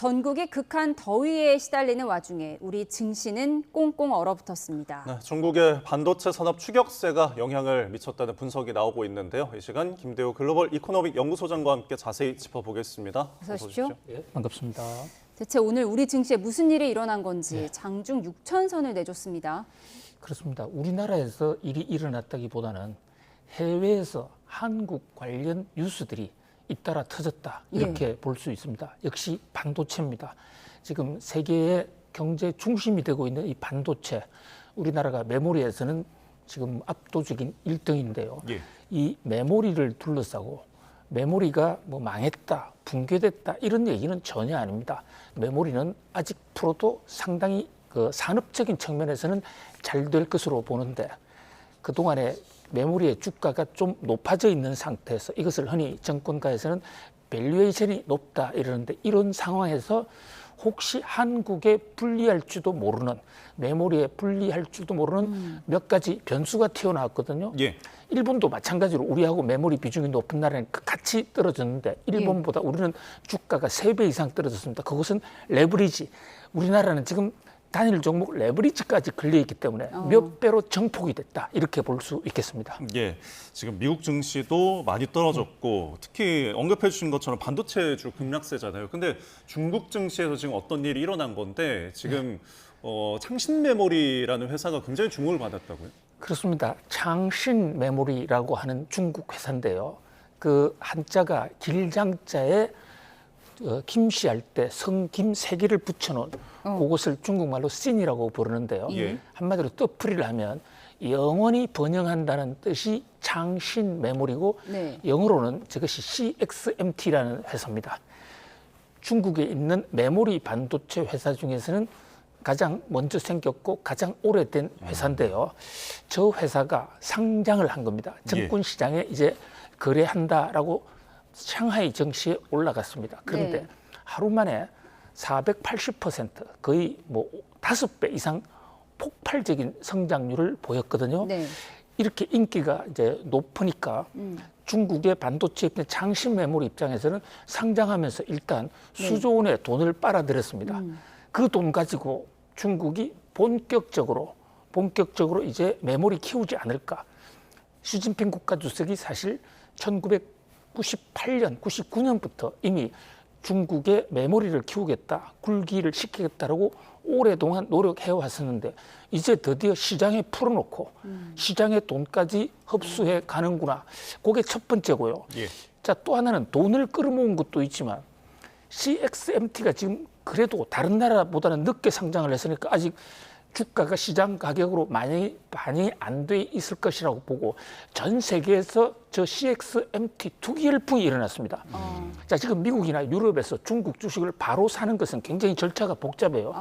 전국이 극한 더위에 시달리는 와중에 우리 증시는 꽁꽁 얼어붙었습니다. 네, 중국의 반도체 산업 추격세가 영향을 미쳤다는 분석이 나오고 있는데요. 이 시간 김대우 글로벌 이코노믹 연구소장과 함께 자세히 짚어보겠습니다. 어서 오십시오. 예, 반갑습니다. 대체 오늘 우리 증시에 무슨 일이 일어난 건지 장중 6천선을 내줬습니다. 그렇습니다. 우리나라에서 일이 일어났다기보다는 해외에서 한국 관련 뉴스들이 잇따라 터졌다 이렇게 볼 수 있습니다. 역시 반도체입니다. 지금 세계의 경제 중심이 되고 있는 이 반도체, 우리나라가 메모리에서는 지금 압도적인 1등인데요. 이 메모리를 둘러싸고 메모리가 뭐 망했다, 붕괴됐다 이런 얘기는 전혀 아닙니다. 메모리는 아직 풀어도 상당히 그 산업적인 측면에서는 잘 될 것으로 보는데 그동안에 메모리의 주가가 좀 높아져 있는 상태에서 이것을 흔히 정권가에서는 밸류에이션이 높다 이러는데 이런 상황에서 혹시 한국에 불리할지도 모르는 메모리에 불리할지도 모르는 몇 가지 변수가 튀어나왔거든요. 일본도 마찬가지로 우리하고 메모리 비중이 높은 나라는 같이 떨어졌는데 일본보다 우리는 주가가 3배 이상 떨어졌습니다. 그것은 레버리지. 우리나라는 지금 단일 종목 레버리지까지 걸려있기 때문에 몇 배로 정폭이 됐다 이렇게 볼 수 있겠습니다. 지금 미국 증시도 많이 떨어졌고 특히 언급해 주신 것처럼 반도체주 급락세잖아요. 근데 중국 증시에서 지금 어떤 일이 일어난 건데 지금 창신 메모리라는 회사가 굉장히 주목을 받았다고요? 그렇습니다. 창신 메모리라고 하는 중국 회사인데요. 그 한자가 길장자에 김씨할 때 성김 3개를 붙여놓은 그것을 중국말로 씬이라고 부르는데요. 한마디로 뜻풀이를 하면 영원히 번영한다는 뜻이 창신 메모리고 영어로는 저것이 CXMT라는 회사입니다. 중국에 있는 메모리 반도체 회사 중에서는 가장 먼저 생겼고 가장 오래된 회사인데요. 저 회사가 상장을 한 겁니다. 증권시장에 이제 거래한다라고 상하이 증시에 올라갔습니다. 그런데 하루 만에 480% 거의 뭐 5배 이상 폭발적인 성장률을 보였거든요. 이렇게 인기가 이제 높으니까 중국의 반도체 입장 창신 메모리 입장에서는 상장하면서 일단 수조 원의 돈을 빨아들였습니다. 그 돈 가지고 중국이 본격적으로 이제 메모리 키우지 않을까. 시진핑 국가주석이 사실 1998년, 99년부터 이미 중국의 메모리를 키우겠다, 굴기를 시키겠다라고 오랫동안 노력해 왔었는데 이제 드디어 시장에 풀어놓고 시장의 돈까지 흡수해 가는구나. 그게 첫 번째고요. 자, 또 하나는 돈을 끌어모은 것도 있지만 CXMT가 지금 그래도 다른 나라보다는 늦게 상장을 했으니까 아직 주가가 시장 가격으로 많이 반영이 안 돼 있을 것이라고 보고 전 세계에서 저 CXMT 투기 열풍이 일어났습니다. 자, 지금 미국이나 유럽에서 중국 주식을 바로 사는 것은 굉장히 절차가 복잡해요.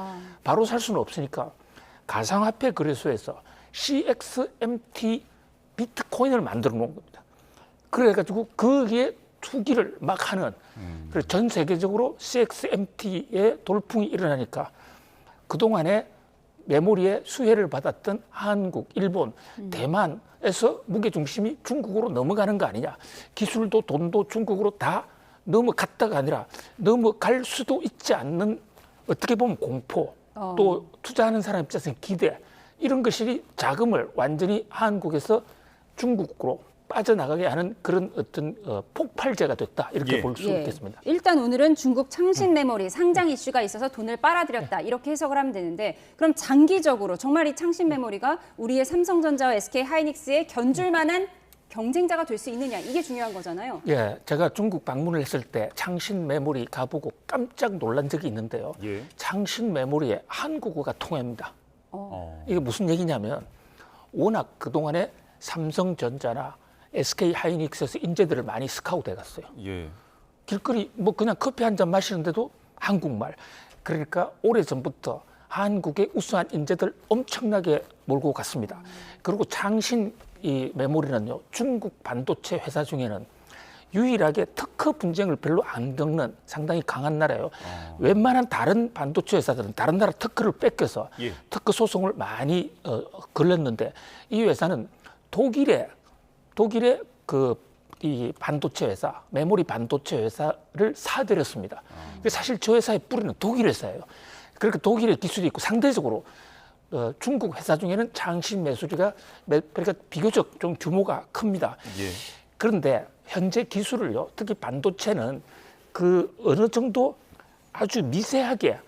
바로 살 수는 없으니까 가상화폐 거래소에서 CXMT 비트코인을 만들어 놓은 겁니다. 그래가지고 거기에 투기를 막 하는 그래서 전 세계적으로 CXMT의 돌풍이 일어나니까 그동안에 메모리의 수혜를 받았던 한국, 일본, 대만에서 무게중심이 중국으로 넘어가는 거 아니냐. 기술도 돈도 중국으로 다 넘어갔다가 아니라 넘어갈 수도 있지 않는 어떻게 보면 공포, 또 투자하는 사람 입장에서 기대 이런 것이 자금을 완전히 한국에서 중국으로 빠져나가게 하는 그런 어떤 폭발제가 됐다 이렇게 볼 수 있겠습니다. 일단 오늘은 중국 창신 메모리 상장 이슈가 있어서 돈을 빨아들였다 이렇게 해석을 하면 되는데 그럼 장기적으로 정말 이 창신 메모리가 우리의 삼성전자와 SK하이닉스에 견줄 만한 경쟁자가 될 수 있느냐 이게 중요한 거잖아요. 제가 중국 방문을 했을 때 창신 메모리 가보고 깜짝 놀란 적이 있는데요. 창신 메모리에 한국어가 통합니다. 이게 무슨 얘기냐면 워낙 그동안에 삼성전자나 SK하이닉스에서 인재들을 많이 스카우트해 갔어요. 길거리 뭐 그냥 커피 한 잔 마시는데도 한국말. 그러니까 오래전부터 한국의 우수한 인재들 엄청나게 몰고 갔습니다. 그리고 창신 이 메모리는요. 중국 반도체 회사 중에는 유일하게 특허 분쟁을 별로 안 겪는 상당히 강한 나라예요. 웬만한 다른 반도체 회사들은 다른 나라 특허를 뺏겨서 특허 소송을 많이 걸렸는데 이 회사는 독일의 그 이 반도체 회사, 메모리 반도체 회사를 사들였습니다. 사실 저 회사의 뿌리는 독일 회사예요. 그러니까 독일의 기술이 있고 상대적으로 중국 회사 중에는 장신 매수리가 그러니까 비교적 좀 규모가 큽니다. 예. 그런데 현재 기술을요, 특히 반도체는 그 어느 정도 아주 미세하게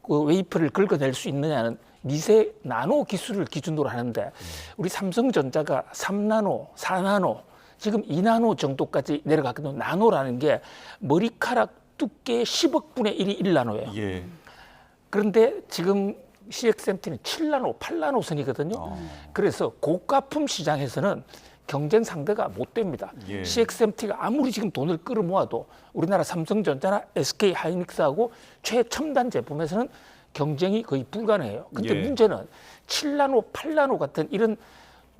그 웨이퍼를 긁어낼 수 있느냐는 미세 나노 기술을 기준으로 하는데 우리 삼성전자가 3나노, 4나노, 지금 2나노 정도까지 내려갔거든요. 나노라는 게 머리카락 두께의 10억 분의 1이 1나노예요. 예. 그런데 지금 CXMT는 7나노, 8나노 선이거든요. 그래서 고가품 시장에서는 경쟁 상대가 못 됩니다. 예. CXMT가 아무리 지금 돈을 끌어모아도 우리나라 삼성전자나 SK 하이닉스하고 최첨단 제품에서는 경쟁이 거의 불가능해요. 근데 예. 문제는 7나노, 8나노 같은 이런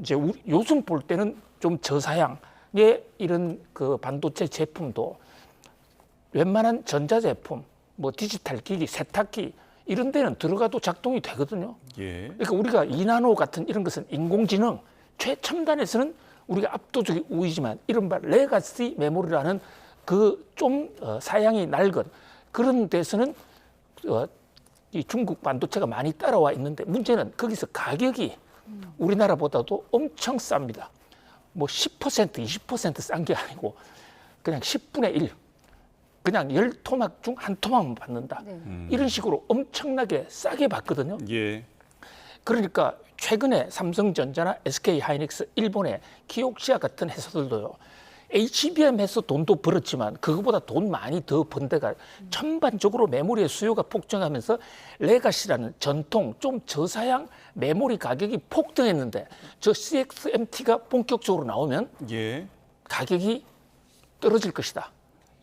이제 요즘 볼 때는 좀 저사양의 이런 그 반도체 제품도 웬만한 전자제품, 뭐 디지털 기기, 세탁기 이런 데는 들어가도 작동이 되거든요. 예. 그러니까 우리가 2나노 같은 이런 것은 인공지능 최첨단에서는 우리가 압도적인 우위지만 이른바 레가시 메모리라는 그 좀 사양이 낡은 그런 데서는 이 중국 반도체가 많이 따라와 있는데 문제는 거기서 가격이 우리나라보다도 엄청 쌉니다. 뭐 10%, 20%싼 게 아니고 그냥 10분의 1. 그냥 10토막 중 한 토막만 받는다. 네. 이런 식으로 엄청나게 싸게 받거든요. 예. 그러니까 최근에 삼성전자나 SK 하이닉스, 일본의 키옥시아 같은 회사들도요. HBM에서 돈도 벌었지만 그거보다 돈 많이 더 번 데가 전반적으로 메모리의 수요가 폭증하면서 레가시라는 전통 좀 저사양 메모리 가격이 폭등했는데 저 CXMT가 본격적으로 나오면 예. 가격이 떨어질 것이다.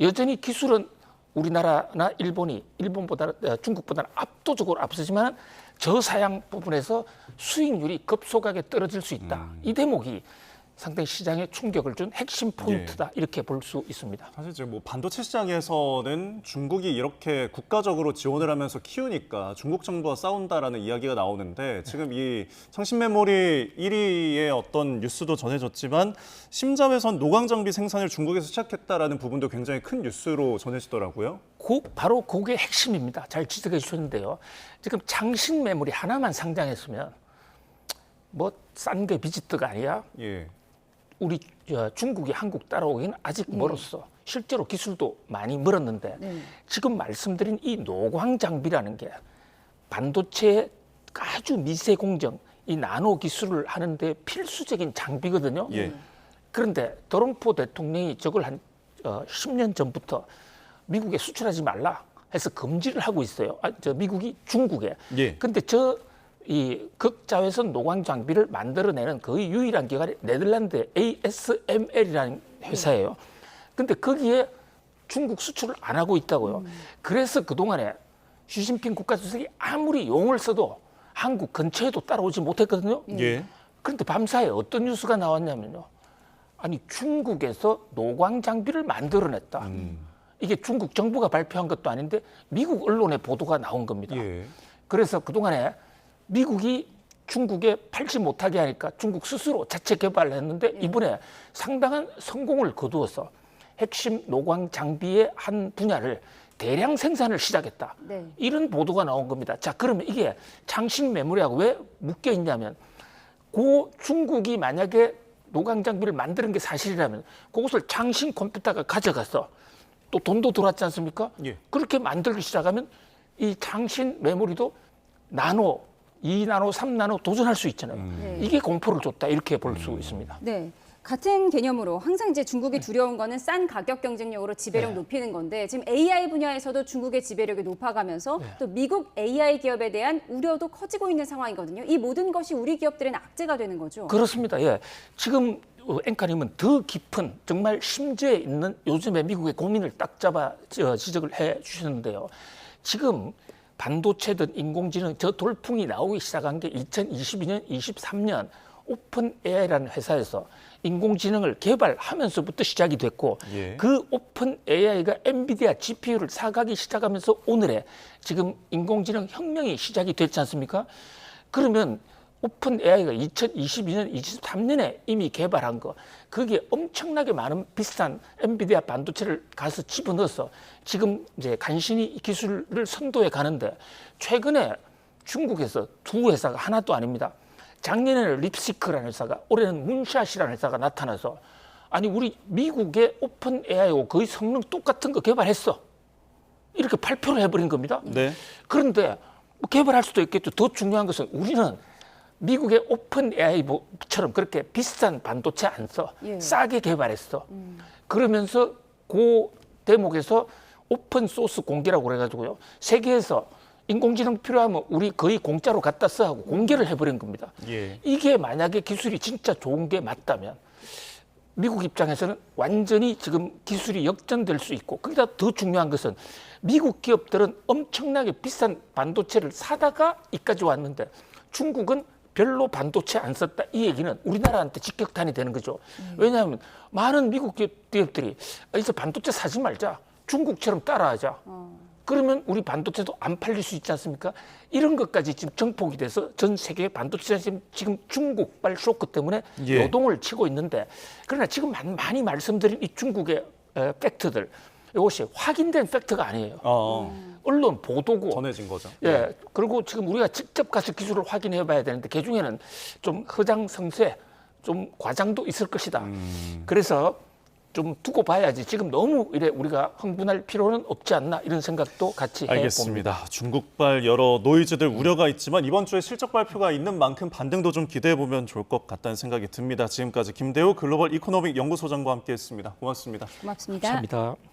여전히 기술은 우리나라나 일본보다 중국보다는 압도적으로 앞서지만 저사양 부분에서 수익률이 급속하게 떨어질 수 있다. 이 대목이 상당히 시장에 충격을 준 핵심 포인트다. 이렇게 볼 수 있습니다. 사실 지금 뭐 반도체 시장에서는 중국이 이렇게 국가적으로 지원을 하면서 키우니까 중국 정부와 싸운다라는 이야기가 나오는데 지금 이 창신 메모리 1위의 어떤 뉴스도 전해졌지만 심자회선 노광 장비 생산을 중국에서 시작했다라는 부분도 굉장히 큰 뉴스로 전해지더라고요. 바로 그게 핵심입니다. 잘 지적해 주셨는데요. 지금 창신 메모리 하나만 상장했으면 뭐 싼 게 비지트가 아니야. 예. 우리 중국이 한국 따라오기는 아직 멀었어. 실제로 기술도 많이 멀었는데 지금 말씀드린 이 노광 장비라는 게 반도체의 아주 미세 공정, 이 나노 기술을 하는데 필수적인 장비거든요. 예. 그런데 트럼프 대통령이 저걸 한 10년 전부터 미국에 수출하지 말라 해서 금지를 하고 있어요. 저 미국이 중국에. 예. 근데 이 극자외선 노광 장비를 만들어내는 거의 유일한 기관이 네덜란드 ASML이라는 회사예요. 근데 거기에 중국 수출을 안 하고 있다고요. 그래서 그동안에 시진핑 국가주석이 아무리 용을 써도 한국 근처에도 따라오지 못했거든요. 예. 그런데 밤사이에 어떤 뉴스가 나왔냐면요. 아니 중국에서 노광 장비를 만들어냈다. 이게 중국 정부가 발표한 것도 아닌데 미국 언론의 보도가 나온 겁니다. 예. 그래서 그동안에 미국이 중국에 팔지 못하게 하니까 중국 스스로 자체 개발을 했는데 이번에 상당한 성공을 거두어서 핵심 노광 장비의 한 분야를 대량 생산을 시작했다. 네. 이런 보도가 나온 겁니다. 자, 그러면 이게 창신 메모리하고 왜 묶여 있냐면 그 중국이 만약에 노광 장비를 만드는 게 사실이라면 그것을 창신 컴퓨터가 가져가서 또 돈도 들어왔지 않습니까? 예. 그렇게 만들기 시작하면 이 창신 메모리도 나노, 2나노, 3나노 도전할 수 있잖아요. 네. 이게 공포를 줬다 이렇게 볼 수 있습니다. 네. 같은 개념으로 항상 이제 중국이 두려운 거는 싼 가격 경쟁력으로 지배력 네. 높이는 건데 지금 AI 분야에서도 중국의 지배력이 높아가면서 또 미국 AI 기업에 대한 우려도 커지고 있는 상황이거든요. 이 모든 것이 우리 기업들에는 악재가 되는 거죠. 그렇습니다. 예. 지금 앵커님은 더 깊은 정말 심지에 있는 요즘의 미국의 고민을 딱 잡아 지적을 해 주셨는데요. 지금 반도체든 인공지능 저 돌풍이 나오기 시작한 게 2022년, 23년 오픈 AI라는 회사에서 인공지능을 개발하면서부터 시작이 됐고 예. 그 오픈 AI가 엔비디아 GPU를 사가기 시작하면서 오늘의 지금 인공지능 혁명이 시작이 됐지 않습니까? 그러면 오픈 AI가 2022년, 23년에 이미 개발한 거, 그게 엄청나게 많은 비싼 엔비디아 반도체를 가서 집어넣어서 지금 이제 간신히 이 기술을 선도해 가는데, 최근에 중국에서 두 회사가 하나도 아닙니다. 작년에는 립시크라는 회사가, 올해는 문샷이라는 회사가 나타나서, 아니 우리 미국의 오픈 AI하고 거의 성능 똑같은 거 개발했어, 이렇게 발표를 해버린 겁니다. 네. 그런데 뭐 개발할 수도 있겠죠. 더 중요한 것은 우리는 미국의 오픈 AI처럼 그렇게 비싼 반도체 안 써. 예. 싸게 개발했어. 그러면서 그 대목에서 오픈 소스 공개라고 그래가지고요. 세계에서 인공지능 필요하면 우리 거의 공짜로 갖다 써 하고 공개를 해버린 겁니다. 예. 이게 만약에 기술이 진짜 좋은 게 맞다면 미국 입장에서는 완전히 지금 기술이 역전될 수 있고, 거기다 더 중요한 것은 미국 기업들은 엄청나게 비싼 반도체를 사다가 이까지 왔는데 중국은 별로 반도체 안 썼다, 이 얘기는 우리나라한테 직격탄이 되는 거죠. 왜냐하면 많은 미국 기업들이 이제 반도체 사지 말자, 중국처럼 따라하자. 그러면 우리 반도체도 안 팔릴 수 있지 않습니까? 이런 것까지 지금 정폭이 돼서 전 세계 반도체가 지금 중국발 쇼크 때문에 예. 요동을 치고 있는데, 그러나 지금 많이 말씀드린 이 중국의 팩트들, 이것이 확인된 팩트가 아니에요. 언론 보도고 전해진 거죠. 예, 그리고 지금 우리가 직접 가서 기술을 확인해 봐야 되는데, 그 중에는 좀 허장성세, 좀 과장도 있을 것이다. 그래서 좀 두고 봐야지, 지금 너무 이래 우리가 흥분할 필요는 없지 않나, 이런 생각도 같이 해봅니다. 알겠습니다. 중국발 여러 노이즈들 우려가 있지만 이번 주에 실적 발표가 있는 만큼 반등도 좀 기대해 보면 좋을 것 같다는 생각이 듭니다. 지금까지 김대우 글로벌 이코노믹 연구소장과 함께했습니다. 고맙습니다. 고맙습니다. 감사합니다.